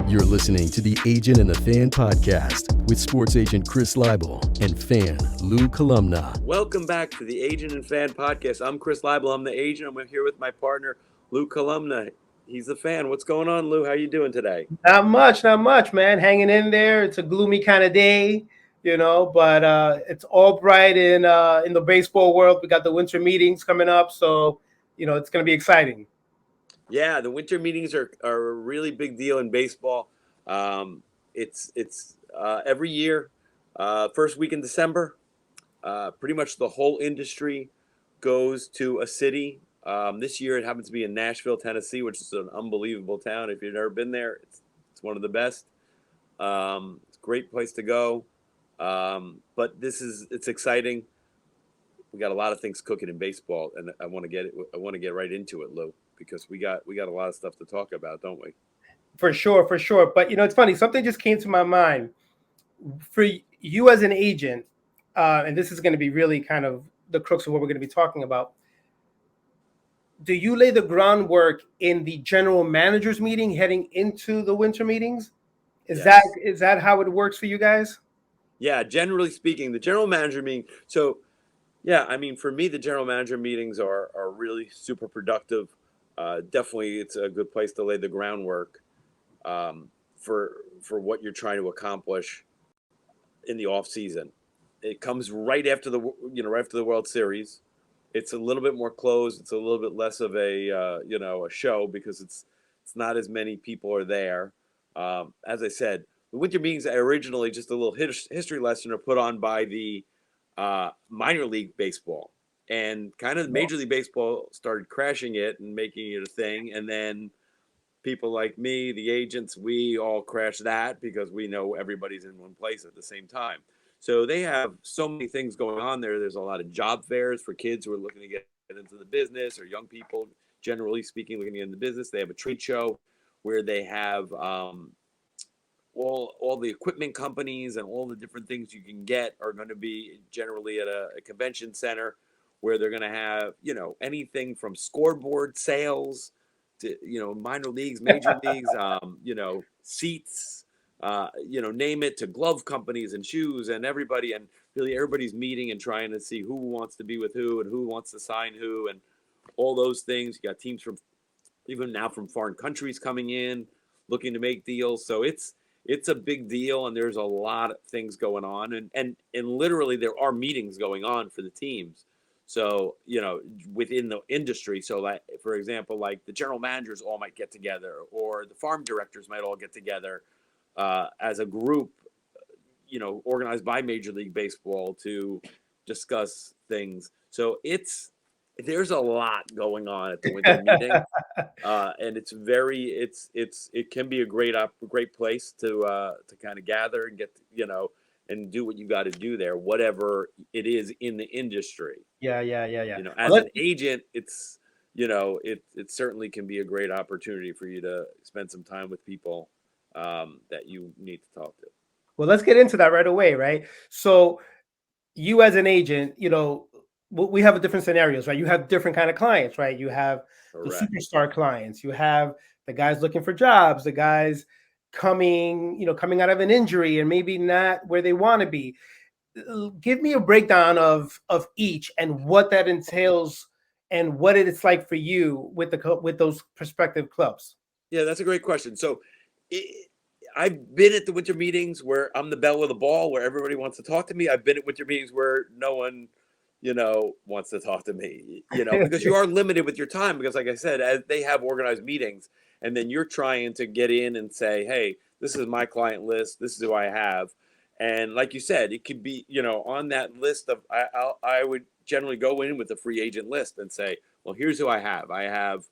You're listening to the Agent and the Fan podcast with sports agent Chris Leible and fan Lou Columna. Welcome back to the Agent and Fan podcast. I'm Chris Leible. I'm the agent. I'm here with my partner, Lou Columna. He's the fan. What's going on, Lou? How you doing today? Not much, man. Hanging in there. It's a gloomy kind of day, but it's all bright in the baseball world. We got the winter meetings coming up, so it's going to be exciting. Yeah, the winter meetings are a really big deal in baseball. It's every year, first week in December. Pretty much the whole industry goes to a city. This year it happens to be in Nashville, Tennessee, which is an unbelievable town. If you've never been there, it's one of the best. It's a great place to go. But it's exciting. We got a lot of things cooking in baseball, and I want to get right into it, Lou, because we got a lot of stuff to talk about, don't we? For sure. But it's funny. Something just came to my mind. For you as an agent, and this is going to be really kind of the crux of what we're going to be talking about. Do you lay the groundwork in the general managers meeting heading into the winter meetings? Is that how it works for you guys? Yeah, generally speaking, the general manager meeting. So, yeah, I mean, for me, the general manager meetings are really super productive. Definitely, it's a good place to lay the groundwork for what you're trying to accomplish in the off season. It comes right after the World Series. It's a little bit more closed. It's a little bit less of a show because it's not as many people are there. As I said, the winter meetings originally, just a little history lesson, are put on by the minor league baseball, and kind of Major League Baseball started crashing it and making it a thing. And then people like me, the agents, we all crashed that because we know everybody's in one place at the same time. So they have so many things going on there. There's a lot of job fairs for kids who are looking to get into the business, or young people, generally speaking, looking to get into the business. They have a trade show where they have all the equipment companies and all the different things you can get are going to be generally at a convention center, where they're going to have, anything from scoreboard sales to, minor leagues, major leagues, seats, name it, to glove companies and shoes and everybody. And really everybody's meeting and trying to see who wants to be with who and who wants to sign who and all those things. You got teams from even now from foreign countries coming in, looking to make deals. So it's a big deal, and there's a lot of things going on, and literally there are meetings going on for the teams. So, within the industry. So, like, for example, like the general managers all might get together, or the farm directors might all get together as a group, organized by Major League Baseball to discuss things. So there's a lot going on at the winter meeting, and it can be a great place to kind of gather and get, and do what you got to do there, whatever it is in the industry. Yeah. As an agent, it's, it certainly can be a great opportunity for you to spend some time with people that you need to talk to. Well, let's get into that right away, right? So you as an agent, we have different scenarios, right? You have different kind of clients, right? You have the superstar clients. You have the guys looking for jobs, the guys coming out of an injury and maybe not where they want to be. Give me a breakdown of each and what that entails and what it's like for you with those prospective clubs. Yeah, that's a great question. So I've been at the winter meetings where I'm the belle of the ball, where everybody wants to talk to me. I've been at winter meetings where no one, wants to talk to me, because you are limited with your time, because like I said, as they have organized meetings, and then you're trying to get in and say, hey, this is my client list. This is who I have. And like you said, it could be, on that list of, I would generally go in with a free agent list and say, well, here's who I have. I have,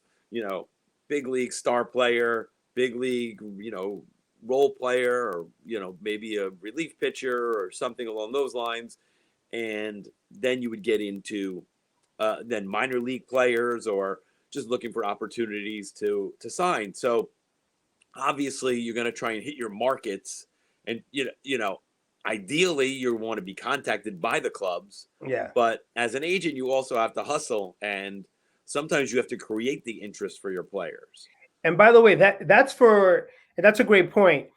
big league star player, big league, role player, or, maybe a relief pitcher or something along those lines. And then you would get into then minor league players, or just looking for opportunities to sign. So obviously you're going to try and hit your markets, and, ideally you want to be contacted by the clubs. Yeah. But as an agent, you also have to hustle, and sometimes you have to create the interest for your players. And by the way, that's for And that's a great point.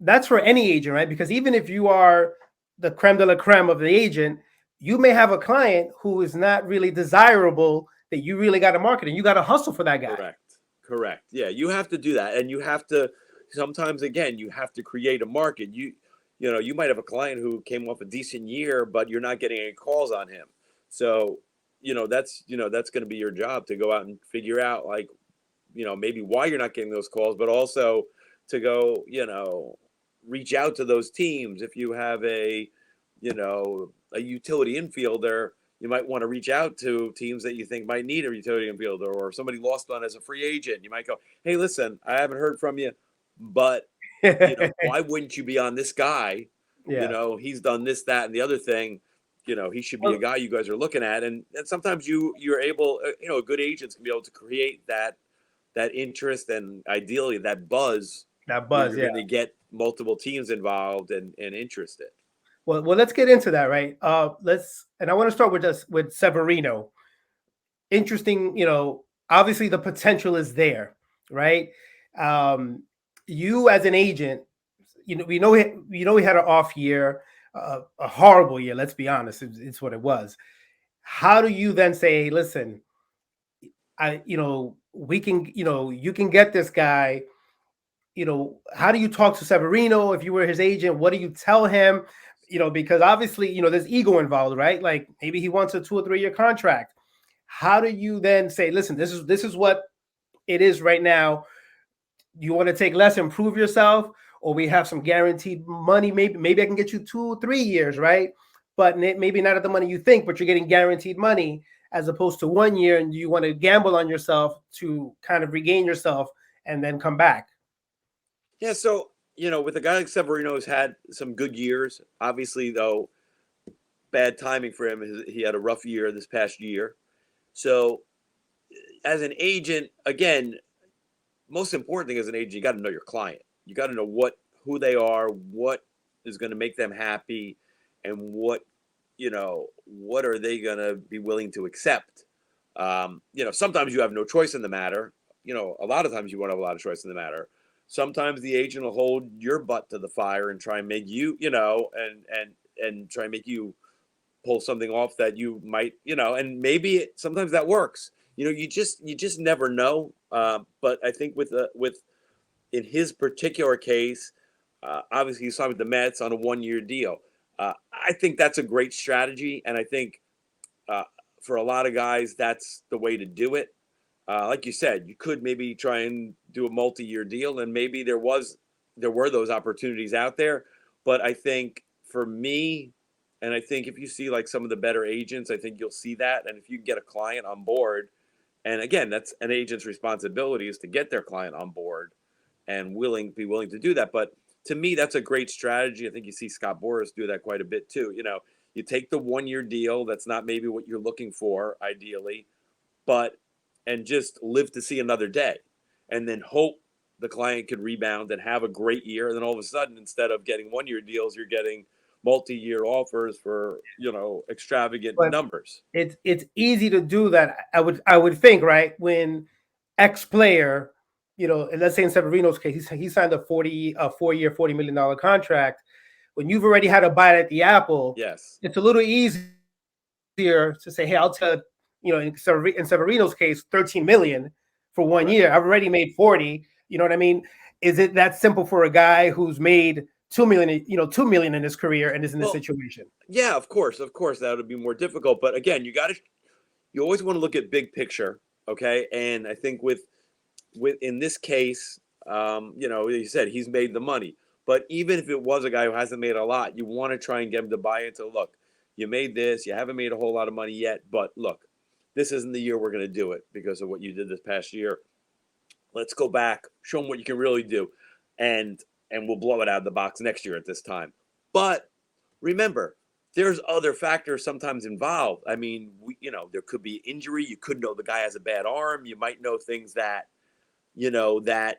That's for any agent, right? Because even if you are the creme de la creme of the agent, you may have a client who is not really desirable that you really got to market, and you got to hustle for that guy. Correct. Yeah, you have to do that, and you have to sometimes, again, you have to create a market. You might have a client who came off a decent year, but you're not getting any calls on him. So, that's going to be your job to go out and figure out, like, maybe why you're not getting those calls, but also to go, reach out to those teams. If you have a utility infielder, you might want to reach out to teams that you think might need a utility infielder, or somebody lost one as a free agent. You might go, hey, listen, I haven't heard from you, but why wouldn't you be on this guy? Yeah. He's done this, that, and the other thing. He should be a guy you guys are looking at. And sometimes you're able, good agents can be able to create that interest, and ideally that buzz. That buzz, you're going to get multiple teams involved and interested. Well, let's get into that, right? And I want to start with Severino. Interesting, obviously the potential is there, right? You as an agent, we know he had an off year, a horrible year. Let's be honest, it's what it was. How do you then say, hey, listen, we can, you can get this guy. How do you talk to Severino if you were his agent? What do you tell him? Because obviously, there's ego involved, right? Like maybe he wants a 2 or 3 year contract. How do you then say, listen, this is what it is right now. You want to take less, improve yourself, or we have some guaranteed money. Maybe I can get you 2 or 3 years, right? But maybe not at the money you think, but you're getting guaranteed money as opposed to 1 year, and you want to gamble on yourself to kind of regain yourself and then come back. Yeah, so, with a guy like Severino who's had some good years, obviously, though, bad timing for him. He had a rough year this past year. So, as an agent, again, most important thing as an agent, you got to know your client. You got to know who they are, what is going to make them happy, and what are they going to be willing to accept. Sometimes you have no choice in the matter. A lot of times you won't have a lot of choice in the matter. Sometimes the agent will hold your butt to the fire and try and make you, and try and make you pull something off that you might, and maybe sometimes that works. You just never know. But I think in his particular case, obviously he signed with the Mets on a 1-year deal. I think that's a great strategy, and I think for a lot of guys that's the way to do it. Like you said, you could maybe try and do a multi-year deal, and maybe there were those opportunities out there. But I think for me, and I think if you see like some of the better agents, I think you'll see that. And if you get a client on board, and again, that's an agent's responsibility is to get their client on board and be willing to do that. But to me, that's a great strategy. I think you see Scott Boras do that quite a bit too. You take the 1-year deal. That's not maybe what you're looking for ideally, and just live to see another day, and then hope the client could rebound and have a great year. And then all of a sudden, instead of getting 1-year deals, you're getting multi-year offers for, extravagant numbers. It's easy to do that. I would think, right? When X player, let's say in Severino's case, he signed a 4-year, $40 million contract. When you've already had a bite at the apple, yes, it's a little easier to say, hey, I'll tell, in Severino's case, 13 million for 1 year. I've already made 40. You know what I mean? Is it that simple for a guy who's made 2 million in his career and is in this situation? Yeah, of course, that would be more difficult. But again, you always want to look at big picture. Okay. And I think with in this case, you said he's made the money, but even if it was a guy who hasn't made a lot, you want to try and get him to buy into, look, you made this, you haven't made a whole lot of money yet, but look, this isn't the year we're going to do it because of what you did this past year. Let's go back, show them what you can really do, and we'll blow it out of the box next year at this time. But remember, there's other factors sometimes involved. I mean, there could be injury. You could know the guy has a bad arm. You might know things that that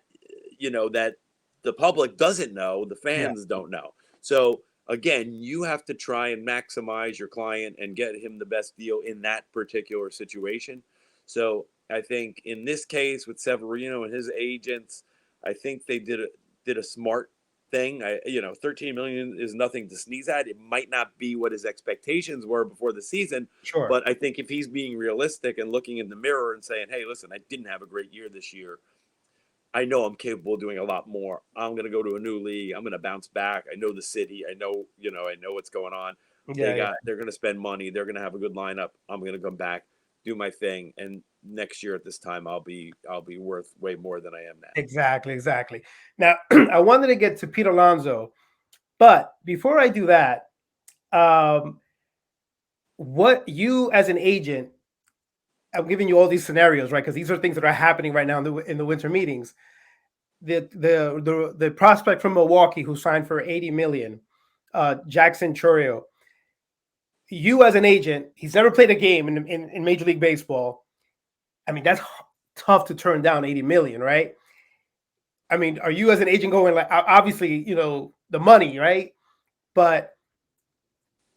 the public doesn't know, the fans don't know. So again, you have to try and maximize your client and get him the best deal in that particular situation. So I think in this case with Severino and his agents, I think they did did a smart thing. 13 million is nothing to sneeze at. It might not be what his expectations were before the season, Sure. but I think if he's being realistic and looking in the mirror and saying, "Hey, listen, I didn't have a great year this year. I know I'm capable of doing a lot more. I'm going to go to a new league. I'm going to bounce back. I know the city. I know what's going on. Yeah. They're going to spend money. They're going to have a good lineup. I'm going to come back, do my thing, and next year at this time I'll be worth way more than I am now." Exactly. Now, I wanted to get to Pete Alonso, but before I do that, what you as an agent, I'm giving you all these scenarios, right? Because these are things that are happening right now in the winter meetings. The prospect from Milwaukee who signed for 80 million, Jackson Chourio. You as an agent, he's never played a game in Major League Baseball. I mean, that's tough to turn down 80 million, right? I mean, are you as an agent going like, obviously, the money, right? But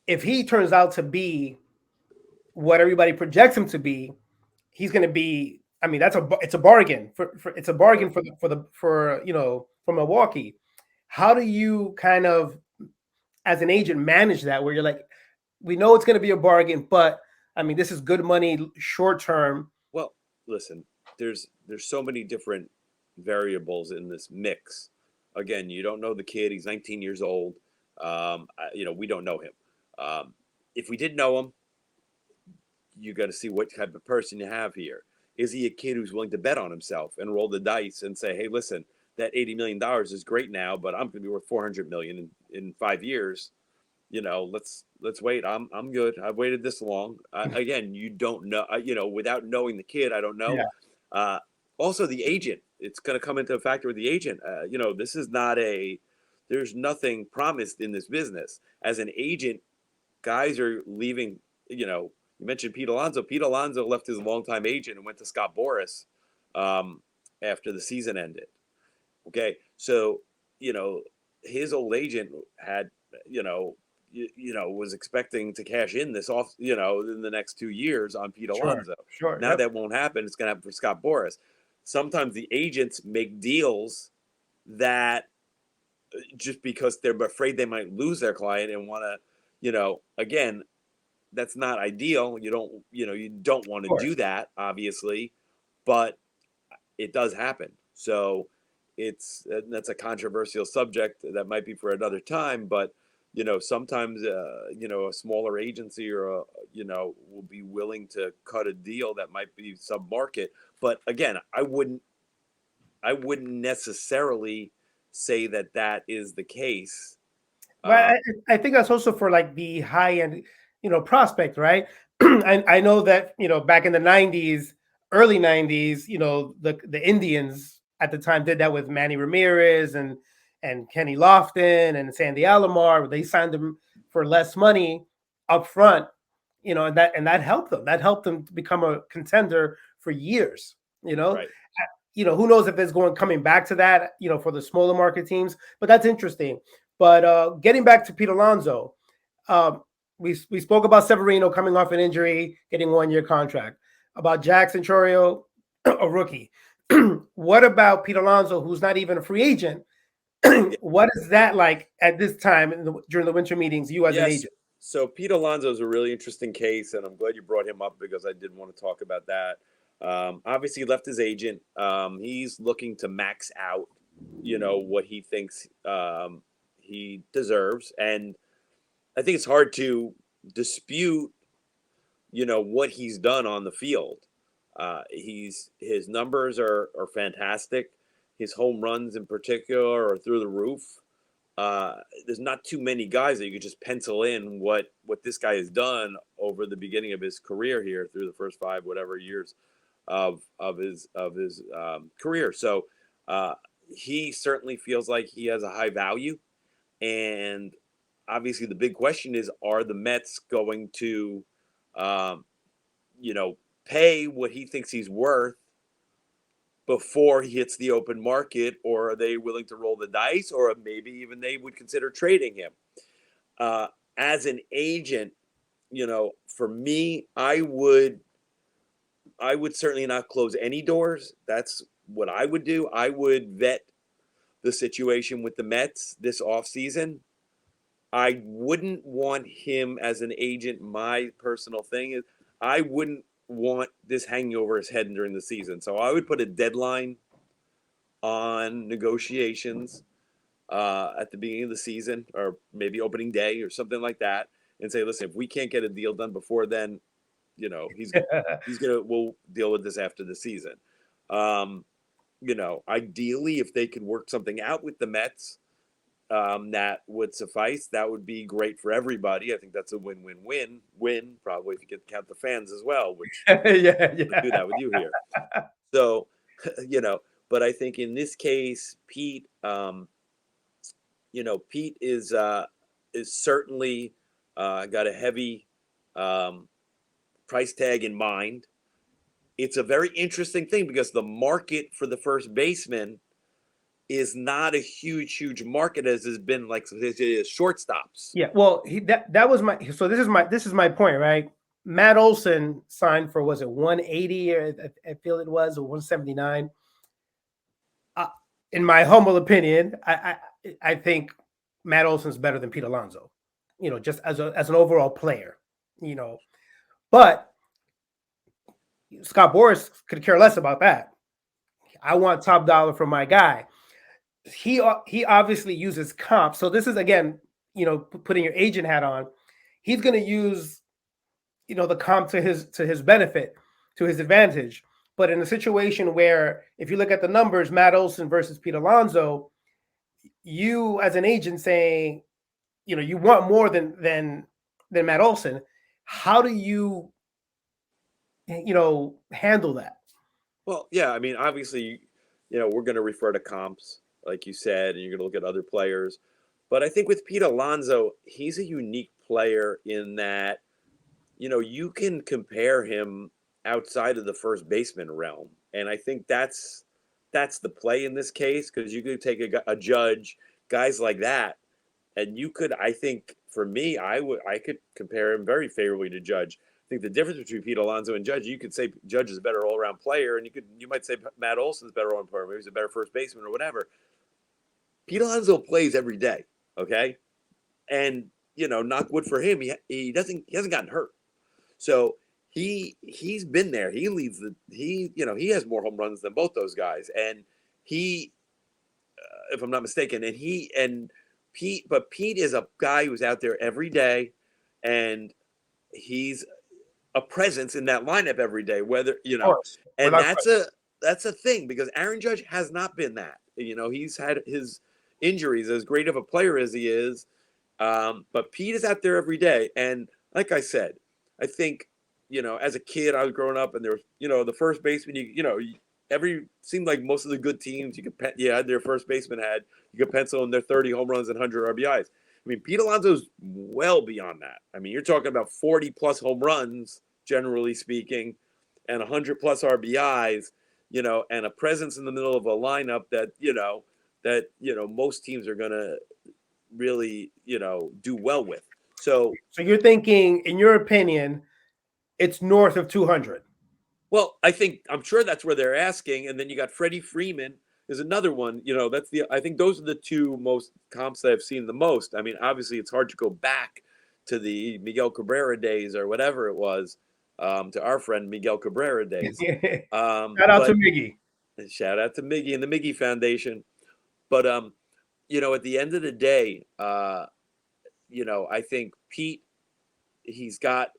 if he turns out to be what everybody projects him to be, he's going to be. I mean, it's a bargain it's a bargain for Milwaukee. How do you kind of, as an agent, manage that where you're like, we know it's going to be a bargain, but I mean, this is good money short term. Well, listen, there's so many different variables in this mix. Again, you don't know the kid. He's 19 years old. We don't know him. If we did know him, you got to see what type of person you have here. Is he a kid who's willing to bet on himself and roll the dice and say, "Hey, listen, that $80 million is great now, but I'm going to be worth $400 million in 5 years. Let's wait. I'm good. I've waited this long." Again, you don't know. Without knowing the kid, I don't know. Yeah. Also, the agent. It's going to come into a factor with the agent. This is not there's nothing promised in this business. As an agent, guys are leaving. You mentioned Pete Alonso. Pete Alonso left his longtime agent and went to Scott Boras after the season ended. Okay, so his old agent had was expecting to cash in this off in the next 2 years on Pete Alonso. Sure. Now that won't happen. It's going to happen for Scott Boras. Sometimes the agents make deals that just because they're afraid they might lose their client and want to, again, that's not ideal. You don't want to do that, obviously, but it does happen. So that's a controversial subject that might be for another time, but sometimes a smaller agency or will be willing to cut a deal that might be sub-market. But again, I wouldn't necessarily say that is the case. But I think that's also for like the high end, prospect, right? I know that back in the '90s, early '90s, the Indians at the time did that with Manny Ramirez and Kenny Lofton and Sandy Alomar. They signed them for less money up front, and that helped them. That helped them to become a contender for years. Right. Who knows if it's coming back to that, for the smaller market teams. But that's interesting. But getting back to Pete Alonso, we spoke about Severino coming off an injury, getting 1-year contract. About Jackson Chourio, a rookie. What about Pete Alonso, who's not even a free agent? What is that like at this time during the winter meetings, you as an agent? So Pete Alonso is a really interesting case, and I'm glad you brought him up because I did want to talk about that. Obviously, he left his agent. He's looking to max out, what he thinks he deserves. And I think it's hard to dispute, what he's done on the field. His numbers are fantastic. His home runs in particular are through the roof. There's not too many guys that you could just pencil in what this guy has done over the beginning of his career here through the first 5 whatever years of his career. So he certainly feels like he has a high value, and obviously the big question is, are the Mets going to pay what he thinks he's worth before he hits the open market, or are they willing to roll the dice, or maybe even they would consider trading him? As an agent, for me, I would certainly not close any doors. That's what I would do. I would vet the situation with the Mets this offseason, I wouldn't want him as an agent. My personal thing is I wouldn't want this hanging over his head during the season. So I would put a deadline on negotiations at the beginning of the season, or maybe opening day or something like that, and say, listen, if we can't get a deal done before then, we'll deal with this after the season. Ideally, if they could work something out with the Mets, that would suffice. That would be great for everybody. I think that's a win-win-win, probably, if you could count the fans as well, which yeah. do that with you here. So, but I think in this case, Pete, Pete is certainly got a heavy price tag in mind. It's a very interesting thing because the market for the first baseman is not a huge market as has been like shortstops. Yeah, well, that was my. So this is my point, right? Matt Olson signed for, was it 180 or I feel it was, or 179. In my humble opinion, I think Matt Olson's better than Pete Alonso, just as an overall player, but Scott Boras could care less about that. I want top dollar from my guy. He obviously uses comp. So this is, again, putting your agent hat on. He's going to use, the comp to his benefit, to his advantage. But in a situation where, if you look at the numbers, Matt Olson versus Pete Alonso, you as an agent saying, you want more than Matt Olson, how do you, handle that? Well, yeah, I mean, obviously, we're going to refer to comps, like you said, and you're going to look at other players. But I think with Pete Alonso, he's a unique player in that, you can compare him outside of the first baseman realm. And I think that's the play in this case, because you could take a Judge, guys like that, and you could, I think, for me, I could compare him very favorably to Judge. I think the difference between Pete Alonso and Judge, you could say Judge is a better all-around player, and you might say Matt Olson's better all-around player, maybe he's a better first baseman or whatever. Pete Alonso plays every day, okay? And, knock wood for him, he hasn't gotten hurt. So he's been there. He leads he has more home runs than both those guys. And he, if I'm not mistaken, but Pete is a guy who's out there every day, and he's a presence in that lineup every day, whether, and that's a thing, because Aaron Judge has not been that. He's had his injuries, as great of a player as he is. But Pete is out there every day. And like I said, I think, as a kid, I was growing up, and there was, the first baseman, seemed like most of the good teams, their first baseman you could pencil in their 30 home runs and 100 RBIs. I mean, Pete Alonso's well beyond that. I mean, you're talking about 40 plus home runs, generally speaking, and 100 plus RBIs, and a presence in the middle of a lineup that most teams are going to really, do well with. So you're thinking, in your opinion, it's north of 200. Well, I'm sure that's where they're asking. And then you got Freddie Freeman is another one. I think those are the two most comps that I've seen the most. I mean, obviously it's hard to go back to the Miguel Cabrera days or whatever it was, to our friend Miguel Cabrera days. Shout out to Miggy. Shout out to Miggy and the Miggy Foundation. But, at the end of the day, I think Pete, he's got,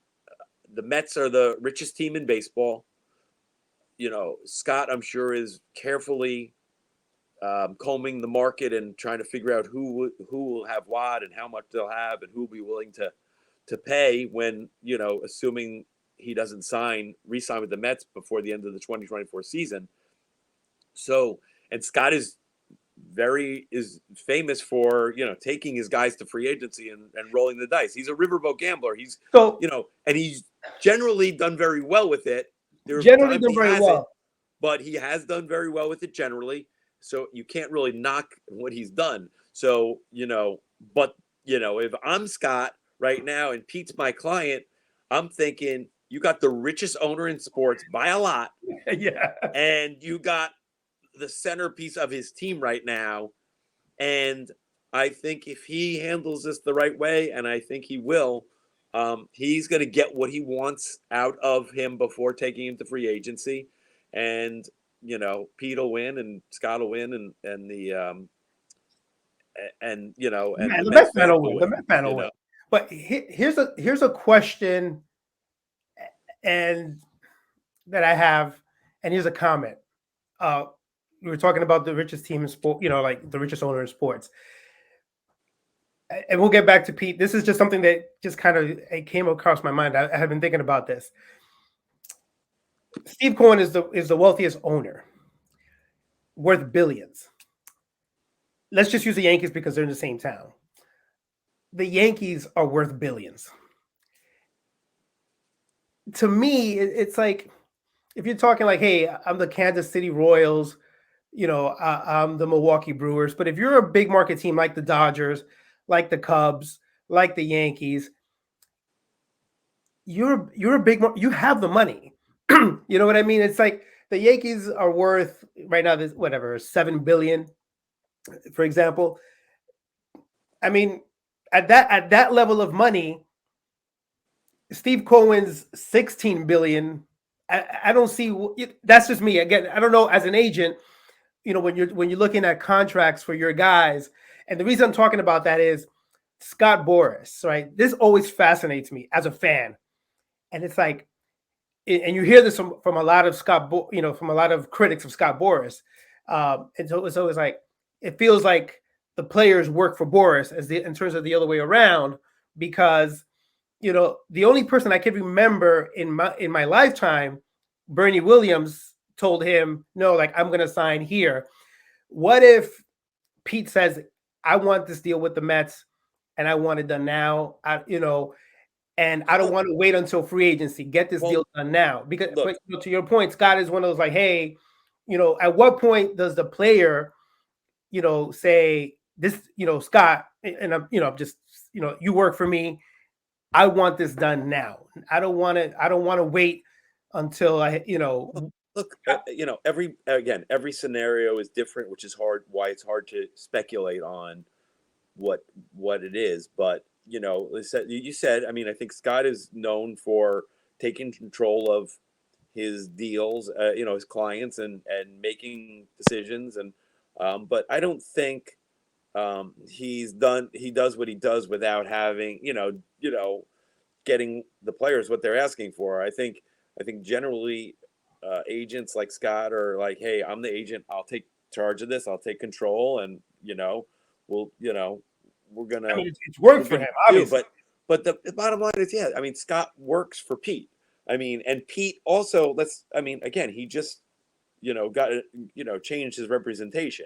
the Mets are the richest team in baseball. Scott, I'm sure, is carefully combing the market and trying to figure out who will have what and how much they'll have and who will be willing to pay when, assuming he doesn't re-sign with the Mets before the end of the 2024 season. So, and Scott is famous for, taking his guys to free agency and rolling the dice. He's a riverboat gambler. And he's generally done very well with it. Generally done very well. But he has done very well with it generally. So you can't really knock what he's done. So, if I'm Scott right now and Pete's my client, I'm thinking, you got the richest owner in sports by a lot. Yeah. And you got the centerpiece of his team right now. And I think if he handles this the right way, and I think he will, he's going to get what he wants out of him before taking him to free agency. And, Pete will win and Scott will win and Man, the the Mets Mets fan fans will will win. The win, Mets fan will win. But here's a question, and that I have, and here's a comment. We were talking about the richest team in sport, like the richest owner in sports. And we'll get back to Pete. This is just something that just kind of came across my mind. I have been thinking about this. Steve Cohen is the wealthiest owner, worth billions. Let's just use the Yankees because they're in the same town. The Yankees are worth billions. To me, it's like, if you're talking like, hey, I'm the Kansas City Royals, I'm the Milwaukee Brewers. But if you're a big market team like the Dodgers, like the Cubs, like the Yankees, you're a big, you have the money. You know what I mean? It's like the Yankees are worth right now, this whatever, $7 billion, for example. I mean, at that level of money, Steve Cohen's $16 billion. I don't see. That's just me. Again, I don't know. As an agent, when you're looking at contracts for your guys, and the reason I'm talking about that is Scott Boras, right? This always fascinates me as a fan, and it's like, and you hear this from a lot of from a lot of critics of Scott Boras, and so it's always like, it feels like the players work for Boras in terms of the other way around, because the only person I can remember in my lifetime, Bernie Williams told him, no, like, I'm going to sign here. What if Pete says, I want this deal with the Mets and I want it done now, and I don't want to wait until free agency, get this deal done now. Because but, to your point, Scott is one of those like, hey, at what point does the player, say this, Scott, and I'm just, you work for me, I want this done now. I don't want to wait until Look, every scenario is different, which is why it's hard to speculate on what it is. But you said, I mean, I think Scott is known for taking control of his deals, his clients, and making decisions. And but I don't think he does what he does without having getting the players what they're asking for. I think generally agents like Scott are like, hey, I'm the agent, I'll take charge of this, I'll take control, and we're gonna. I mean, it's worked for him, obviously. But the bottom line is, I mean, Scott works for Pete. I mean, and Pete also, again, he just got changed his representation.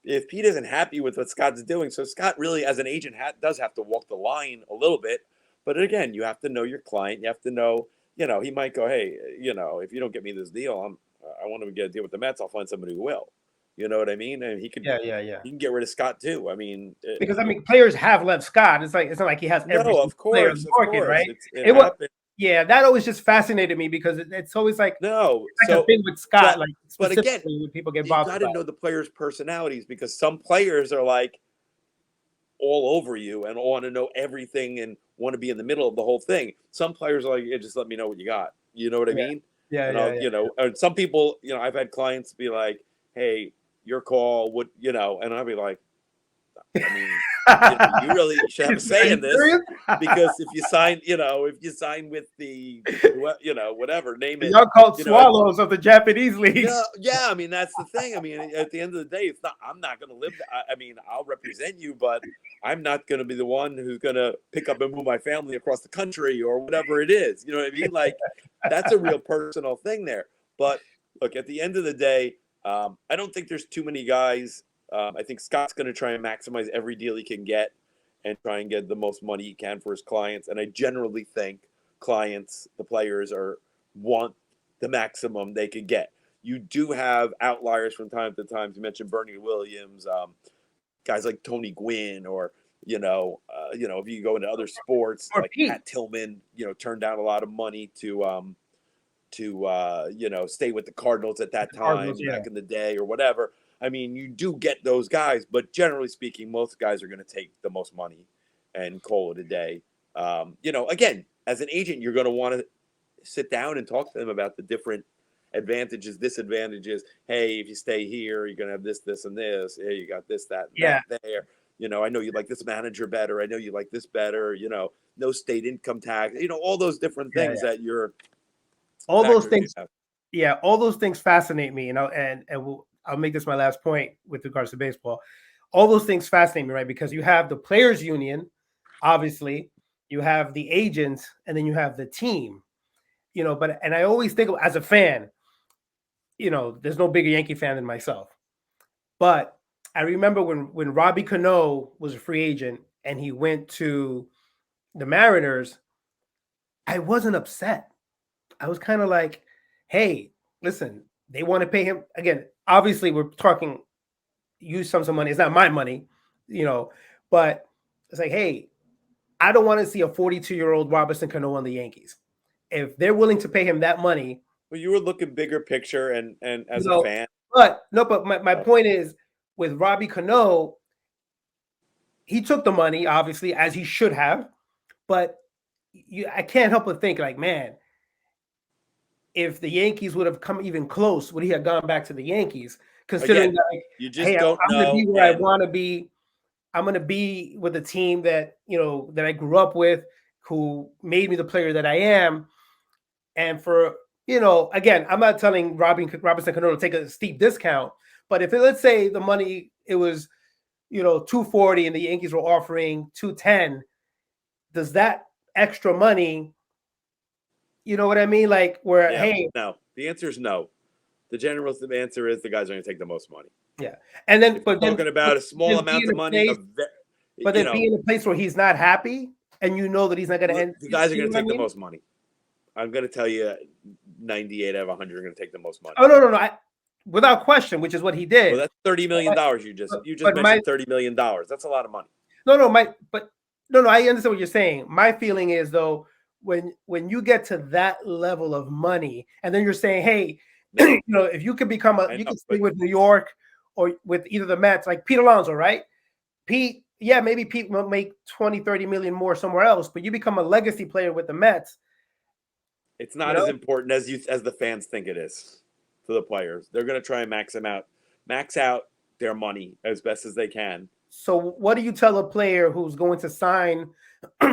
If Pete isn't happy with what Scott's doing, so Scott really, as an agent, does have to walk the line a little bit. But again, you have to know your client. You have to know, he might go, hey, if you don't get me this deal, I want to get a deal with the Mets. I'll find somebody who will. You know what I mean? And he could, he can get rid of Scott too. I mean, because players have left Scott. It's not like he has every player in the market, right? It was, that always just fascinated me, because it's always like, a thing with Scott. But again, when people get bothered, you got to know the players' personalities, because some players are like all over you and want to know everything and want to be in the middle of the whole thing. Some players are like, just let me know what you got. You know what I mean? And some people, I've had clients be like, hey, your call, and I'll be like, I mean, you really should have a say in this, because if you sign with the, whatever, name it. Y'all called swallows of the Japanese leagues. Yeah. I mean, that's the thing. I mean, at the end of the day, I'm not going to live. I mean, I'll represent you, but I'm not going to be the one who's going to pick up and move my family across the country or whatever it is. You know what I mean? Like, that's a real personal thing there. But look, at the end of the day, I don't think there's too many guys. I think Scott's going to try and maximize every deal he can get and try and get the most money he can for his clients. And I generally think clients, the players, want the maximum they could get. You do have outliers from time to time. You mentioned Bernie Williams, guys like Tony Gwynn, or if you go into other sports, like Pete. Pat Tillman, turned down a lot of money to stay with the Cardinals at that time, back in the day, or whatever. I mean, you do get those guys, but generally speaking, most guys are going to take the most money and call it a day. Again, as an agent, you're going to want to sit down and talk to them about the different advantages, disadvantages. Hey, if you stay here, you're going to have this, this, and this. Hey, you got this, that, and that there. I know you like this manager better. I know you like this better. No state income tax. All those different things that you're. All those things. Yeah, all those things fascinate me. I'll make this my last point with regards to baseball. All those things fascinate me, right? Because you have the players' union, obviously, you have the agents, and then you have the team. And I always think as a fan, there's no bigger Yankee fan than myself. But I remember when Robbie Cano was a free agent and he went to the Mariners, I wasn't upset. I was kind of like, hey, listen, they want to pay him. Again, obviously, we're talking use some money. It's not my money, but it's like, hey, I don't want to see a 42-year-old Robinson Cano on the Yankees. If they're willing to pay him that money. Well, you were looking bigger picture and as a fan. But my point is with Robbie Cano, he took the money, obviously, as he should have. But I can't help but think, like, man, if the Yankees would have come even close, would he have gone back to the Yankees? Considering you just don't I'm know. Going to be where I want to be. I'm going to be with a team that, that I grew up with, who made me the player that I am. And for, again, I'm not telling Robinson Cano to take a steep discount, but if let's say the money, it was, $240 and the Yankees were offering $210, does that extra money, you know what I mean? Like no, the answer is no. The general answer is the guys are going to take the most money. Yeah. And then, talking about a small amount of money, be in a place where he's not happy and that he's not going to end. The guys are going to take the most money. I'm going to tell you 98 out of 100 are going to take the most money. Oh, no. Without question, which is what he did. Well, that's $30 million. You just mentioned $30 million. That's a lot of money. No, I understand what you're saying. My feeling is, though, when you get to that level of money, and then you're saying, hey, if you could become you can stay with New York or with either the Mets, like Pete Alonso, right? Maybe Pete will make 20-30 million more somewhere else, but you become a legacy player with the Mets. It's not as important as the fans think it is to the players. They're going to try and max out their money as best as they can. So what do you tell a player who's going to sign,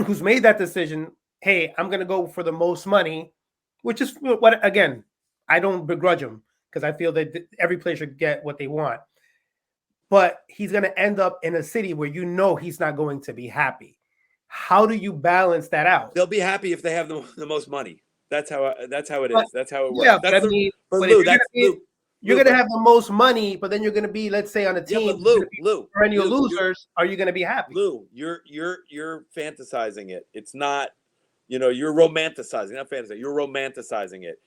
who's made that decision? Hey, I'm going to go for the most money, which is what, again, I don't begrudge him because I feel that every player should get what they want. But he's going to end up in a city where he's not going to be happy. How do you balance that out? They'll be happy if they have the most money. That's how it is. That's how it works. Yeah, you're going to have the most money, but then you're going to be, let's say, on a team. Yeah, but Lou, perennial losers. Are you going to be happy? Lou, you're fantasizing it. It's not. You're romanticizing. Not fantasizing. You're romanticizing it.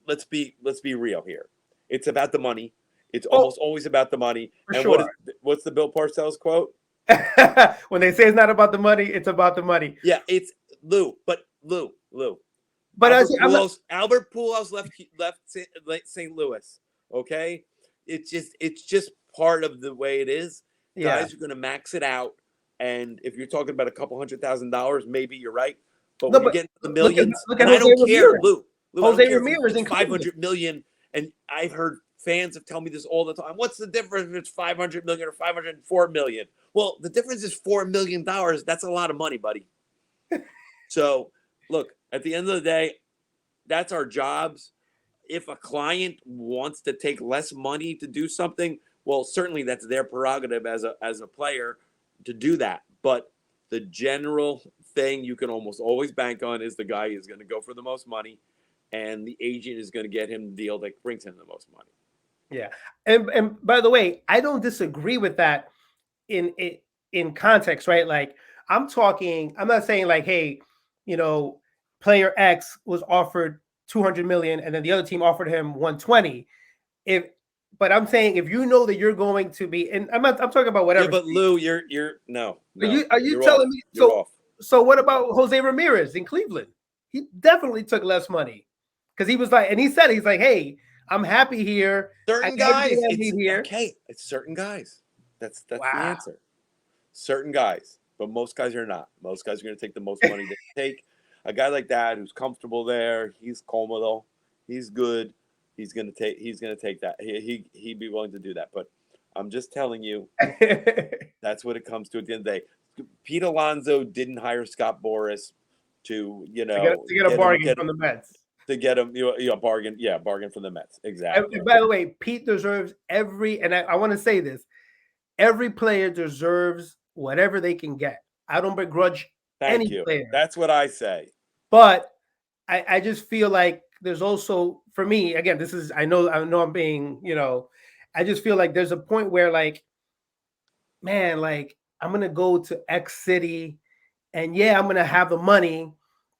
Let's be real here. It's about the money. It's almost always about the money. And sure. What's the Bill Parcells quote? When they say it's not about the money, it's about the money. Yeah, it's Lou. But Lou. But Albert Pujols left St. Louis. Okay, it's just part of the way it is. Yeah. Guys are going to max it out, and if you're talking about a couple $100,000, maybe you're right. But when you get into the millions, look at I don't care, Lou. Jose Ramirez in $500 million, and I've heard fans have told me this all the time. What's the difference if it's $500 million or $504 million? Well, the difference is $4 million. That's a lot of money, buddy. So, look, at the end of the day, that's our jobs. If a client wants to take less money to do something, well, certainly that's their prerogative as a player to do that. But the general thing you can almost always bank on is the guy is going to go for the most money, and the agent is going to get him the deal that brings him the most money. Yeah, and by the way, I don't disagree with that in context, right? Like I'm not saying like, hey, player X was offered $200 million and then the other team offered him $120. But I'm saying if that you're going to be, and I'm talking about whatever. Yeah, but Lou, you're no. Are you telling me? So what about Jose Ramirez in Cleveland? He definitely took less money because he was like, and he's like, hey, I'm happy here. Certain guys, here. okay. It's certain guys. That's the Wow. answer. Certain guys, but most guys are not. Most guys are going to take the most money they take. A guy like that who's comfortable there, he's comodo, he's good. He's going to take that. He'd be willing to do that. But I'm just telling you, that's what it comes to at the end of the day. Pete Alonso didn't hire Scott Boras to get a bargain from the Mets. To get him, bargain from the Mets. Exactly. And by the way, Pete deserves and I want to say this, every player deserves whatever they can get. I don't begrudge any player. That's what I say. But I just feel like there's also, for me, again, I know I'm being, I just feel like there's a point where, like, man, like, I'm going to go to X city and I'm going to have the money,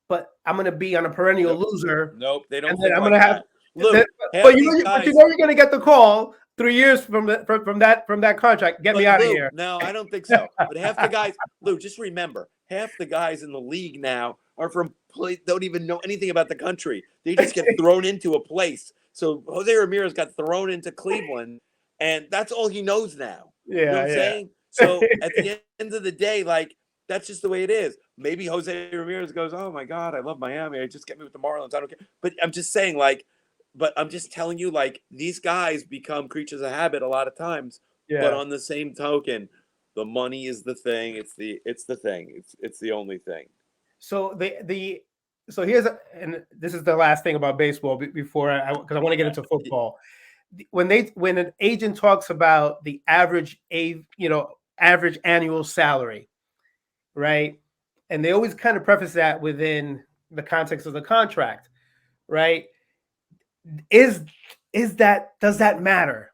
but I'm going to be on a perennial loser. Nope, they don't. And then I'm going to have. Look, but you're going to get the call 3 years from that contract. Get me out of here. No, I don't think so. But half the guys, Lou, just remember, half the guys in the league now are don't even know anything about the country. They just get thrown into a place. So Jose Ramirez got thrown into Cleveland, and that's all he knows now. Yeah, you know what I'm saying? So at the end of the day, like, that's just the way it is. Maybe Jose Ramirez goes, "Oh my God, I love Miami. Just get me with the Marlins. I don't care." But I'm just saying, like, I'm just telling you, like, these guys become creatures of habit a lot of times. Yeah. But on the same token, the money is the thing. It's the thing. It's the only thing. So so and this is the last thing about baseball before because I want to get into football. When an agent talks about the average annual salary, right? And they always kind of preface that within the context of the contract, right? Does that matter?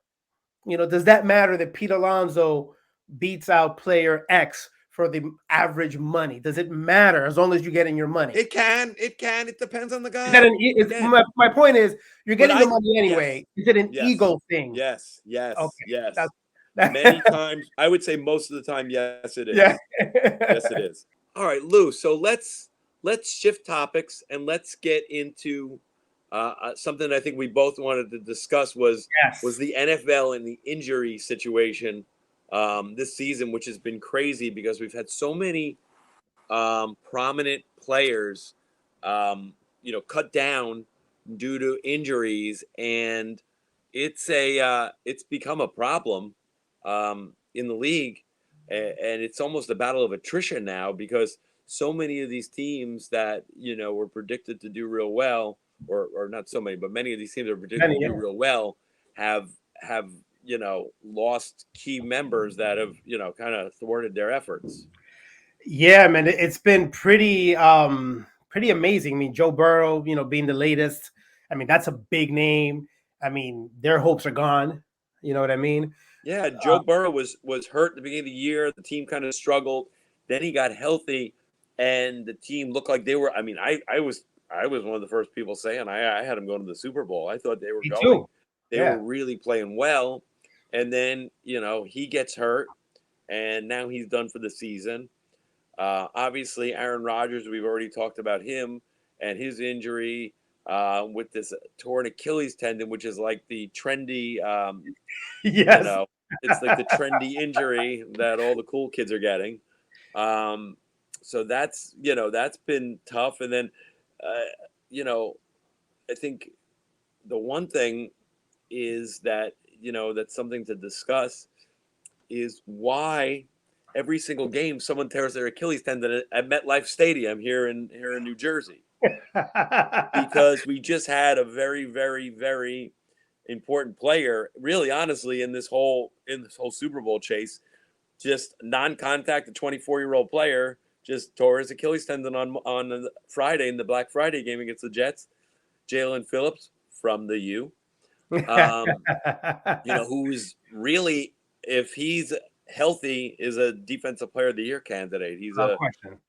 Does that matter that Pete Alonso beats out player X for the average money? Does it matter as long as you're getting your money? It can. It depends on the guy. My point is, you're getting the money anyway. Yes. Is it an ego thing? Yes. Okay. Yes. That's many times, I would say most of the time, yes, it is. Yeah. Yes, it is. All right, Lou. So let's shift topics and let's get into something I think we both wanted to discuss was the NFL and the injury situation this season, which has been crazy because we've had so many prominent players, cut down due to injuries, and it's become a problem in the league, and it's almost a battle of attrition now because so many of these teams that were predicted to do real well, or not so many, but many of these teams that are predicted to do real well have lost key members that have kind of thwarted their efforts. Yeah, man, it's been pretty amazing. I mean, Joe Burrow, being the latest. I mean, that's a big name. I mean, their hopes are gone. You know what I mean? Yeah, Joe Burrow was hurt at the beginning of the year. The team kind of struggled. Then he got healthy, and the team looked like they were. I mean, I was one of the first people saying I had them going to the Super Bowl. I thought they were going. Too. They were really playing well, and then he gets hurt, and now he's done for the season. Obviously, Aaron Rodgers, we've already talked about him and his injury with this torn Achilles tendon, which is like the trendy, it's like the trendy injury that all the cool kids are getting. So that's been tough. And then, I think the one thing is that, that's something to discuss is why every single game someone tears their Achilles tendon at MetLife Stadium here in New Jersey. Because we just had a very, very, very important player, really honestly, in this whole Super Bowl chase, just non-contact, a 24-year-old player just tore his Achilles tendon on Friday in the Black Friday game against the Jets. Jalen Phillips from the U, who's really, if he's healthy, is a defensive player of the year candidate. He's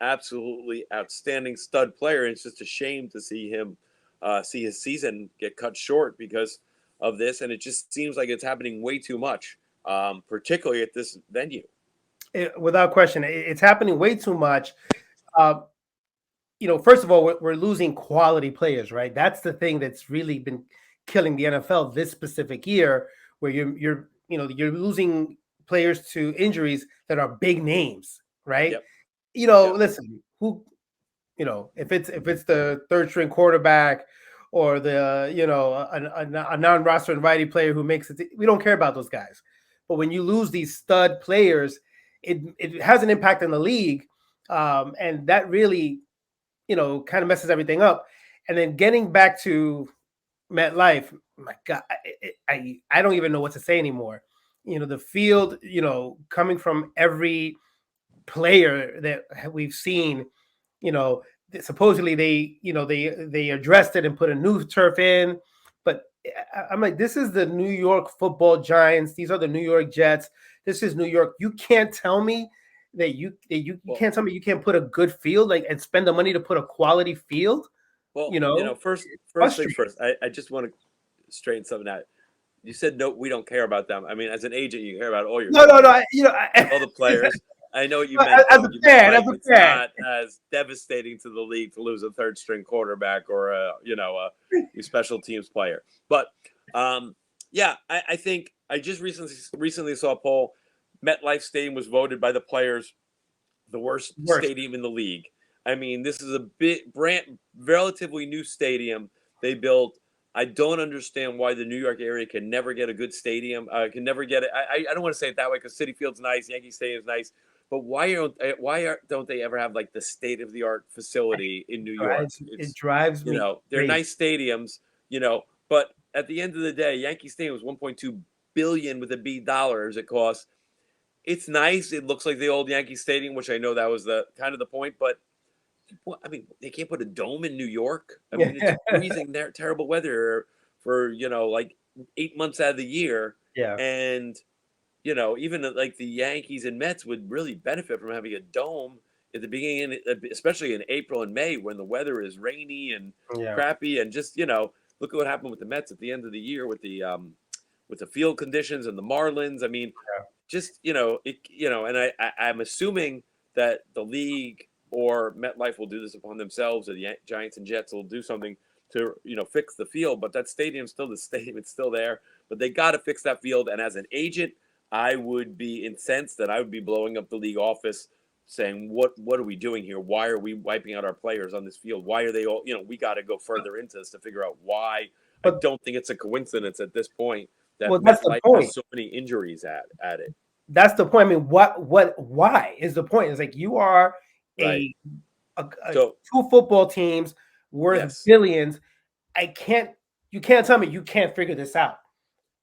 absolutely outstanding stud player. And it's just a shame to see him see his season get cut short because of this. And it just seems like it's happening way too much, particularly at this venue. Without question, it's happening way too much. First of all, we're losing quality players, right? That's the thing that's really been killing the NFL this specific year, where you're losing players to injuries that are big names, right? Yep. Listen, if it's the third string quarterback or the a non-roster invited player who makes it, we don't care about those guys. But when you lose these stud players, it has an impact on the league, and that really kind of messes everything up. And then getting back to MetLife, my God, I don't even know what to say anymore. The field, coming from every player that we've seen, supposedly they addressed it and put a new turf in, but I'm like, this is the New York Football Giants. These are the New York Jets. This is New York. You can't tell me that you can't tell me you can't put a good field and spend the money to put a quality field. Well, first things first. I just want to straighten something out. You said no, we don't care about them. I mean, as an agent, you care about all your no. all the players. I know what you meant. As a fan, it's not as devastating to the league to lose a third string quarterback or a special teams player. But I think I just recently saw a poll. MetLife Stadium was voted by the players the worst stadium in the league. I mean, this is a relatively new stadium they built. I don't understand why the New York area can never get a good stadium. Can never get it. I don't want to say it that way because Citi Field's nice, Yankee Stadium's nice, but why don't they ever have like the state of the art facility in New York? It drives me. They're nice stadiums, but at the end of the day, Yankee Stadium was $1.2 billion with a B dollars it costs. It's nice. It looks like the old Yankee Stadium, which I know that was the kind of the point, but I mean, they can't put a dome in New York. I mean, it's freezing there, terrible weather for, like 8 months out of the year. Yeah. And, even like the Yankees and Mets would really benefit from having a dome at the beginning, especially in April and May when the weather is rainy and crappy. And just, look at what happened with the Mets at the end of the year with the field conditions and the Marlins. I mean, just, and I'm assuming that the league or MetLife will do this upon themselves, or the Giants and Jets will do something to, fix the field. But that stadium's still the stadium; it's still there. But they got to fix that field. And as an agent, I would be incensed that I would be blowing up the league office, saying, "What are we doing here? Why are we wiping out our players on this field? Why are they all? We got to go further into this to figure out why." But I don't think it's a coincidence at this point that MetLife has so many injuries at it. That's the point. I mean, why is the point? It's like you are right. Two football teams worth billions. You can't tell me you can't figure this out.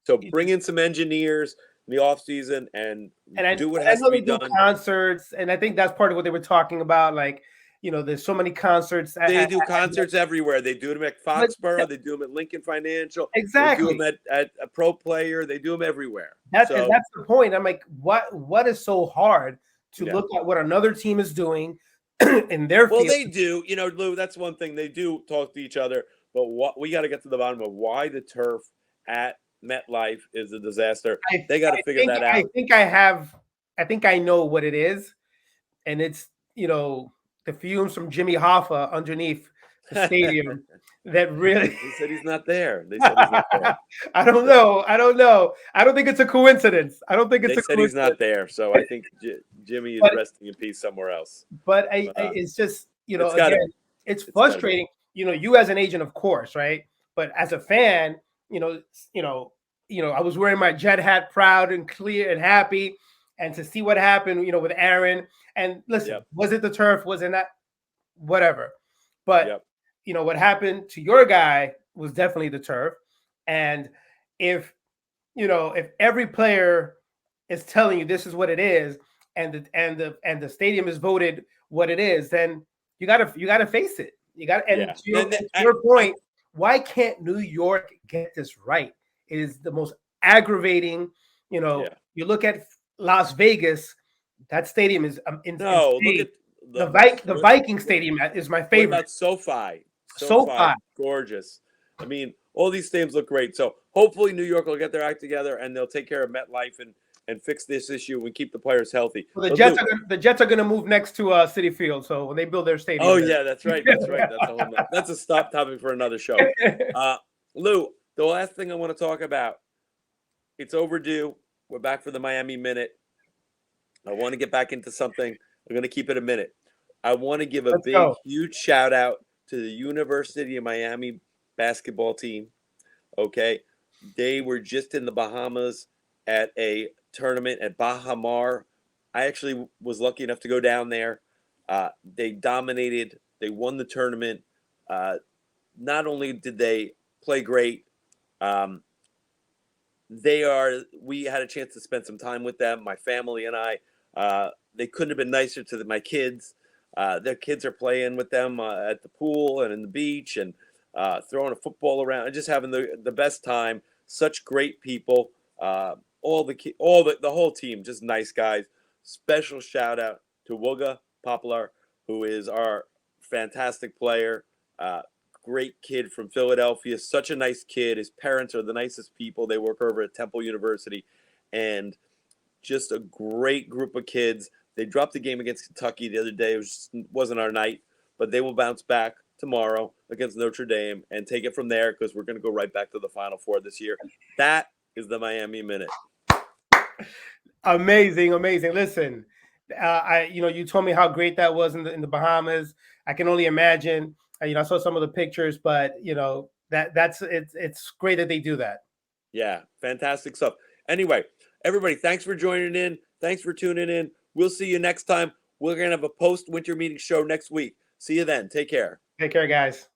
So bring in some engineers in the offseason and do what has to be done. Concerts, and I think that's part of what they were talking about. Like, there's so many concerts. They do concerts everywhere. They do them at Foxborough. They do them at Lincoln Financial. Exactly. They do them at a Pro Player. They do them everywhere. And that's the point. I'm like, what is so hard to look at what another team is doing in their field? Well, they do. Lou, that's one thing. They do talk to each other. But we got to get to the bottom of why the turf at MetLife is a disaster. They got to figure that out. I think I know what it is. And it's, the fumes from Jimmy Hoffa underneath the stadium that really. They said he's not there. I don't know. I don't think it's a coincidence. They said he's not there. So I think Jimmy is resting in peace somewhere else. But it's just, it's frustrating. You as an agent, of course, right? But as a fan, I was wearing my Jet hat, proud and clear and happy, and to see what happened, with Aaron. And listen, was it the turf? Was it not? Whatever. But what happened to your guy was definitely the turf. And if every player is telling you this is what it is, and the stadium is voted what it is, then you gotta face it. You got, and to your point, why can't New York get this right? It is the most aggravating. You look at Las Vegas. That stadium is insane. Look at the Viking Stadium is my favorite. What about SoFi? SoFi, gorgeous. I mean, all these stadiums look great. So hopefully New York will get their act together and they'll take care of MetLife and fix this issue and keep the players healthy. Well, the Jets are going to move next to Citi Field, so when they build their stadium. Oh yeah, that's right. That's a stop topic for another show. Lou, the last thing I want to talk about, it's overdue. We're back for the Miami Minute. I want to get back into something. I'm going to keep it a minute. I want to give a huge shout out to the University of Miami basketball team. Okay. They were just in the Bahamas at a tournament at Baha Mar. I actually was lucky enough to go down there. They dominated. They won the tournament. Not only did they play great, we had a chance to spend some time with them, my family and I. They couldn't have been nicer to my kids. Their kids are playing with them at the pool and in the beach and throwing a football around and just having the best time. Such great people. The whole team, just nice guys. Special shout out to Wooga Poplar, who is our fantastic player. Great kid from Philadelphia. Such a nice kid. His parents are the nicest people. They work over at Temple University. And just a great group of kids. They dropped the game against Kentucky the other day. It wasn't our night, but they will bounce back tomorrow against Notre Dame and take it from there because we're going to go right back to the Final Four this year. That is the Miami Minute. Amazing. Listen, you told me how great that was in the Bahamas. I can only imagine. I saw some of the pictures, but it's great that they do that. Yeah, fantastic stuff. Anyway, everybody, thanks for joining in. Thanks for tuning in. We'll see you next time. We're going to have a post-winter meeting show next week. See you then. Take care. Take care, guys.